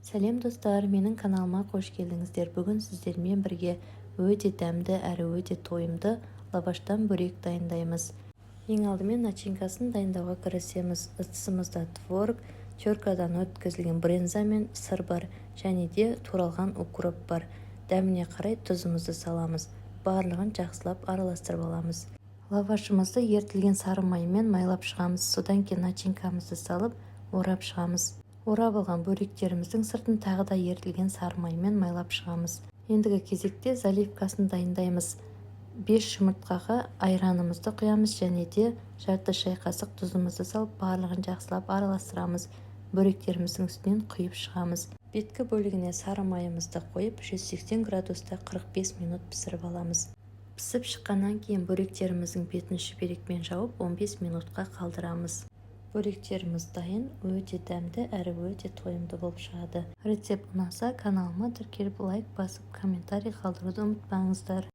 Сәлем достар, менің каналыма қош келдіңіздер. Бүгін сіздермен бірге өте дәмді әрі өте тойымды лаваштан бөрек дайындаймыз. Ең алдымен начинкасын дайындауға кірісеміз. Ыдысымызда творог, теркадан өткізілген брынза мен сыр бар, және де туралған укроп бар. Дәміне қарай тұзымызды саламыз. Барлығын жақсылап араластырып аламыз. Лавашымызды ертілген сары маймен майлап шығамыз. Содан кейін начинкамызды салып, орап шығамыз. Орап алған бөректеріміздің сыртын тағы да ертілген сары маймен майлап шығамыз. Ендігі кезекте заливкасын дайындаймыз. 5 жұмыртқаға айранымызды құямыз және де жарты шай қасық тұзымызды салып, барлығын жақсылап араластырамыз. Бөректеріміздің үстінен құйып шығамыз. Беткі бөлігіне сары майымызды қойып, 180 градуста 45 минут пісіріп аламыз. Пісіп шыққаннан кейін бөректеріміздің бетін шүберекпен жауып 15 минутқа қалдырамыз. Бөректеріміз дайын, өте дәмді әрі өте тойымды болып шығады. Рецепт ұнаса, каналыма тіркеліп лайк басып, комментарий қалдыруды ұмытпаңыздар.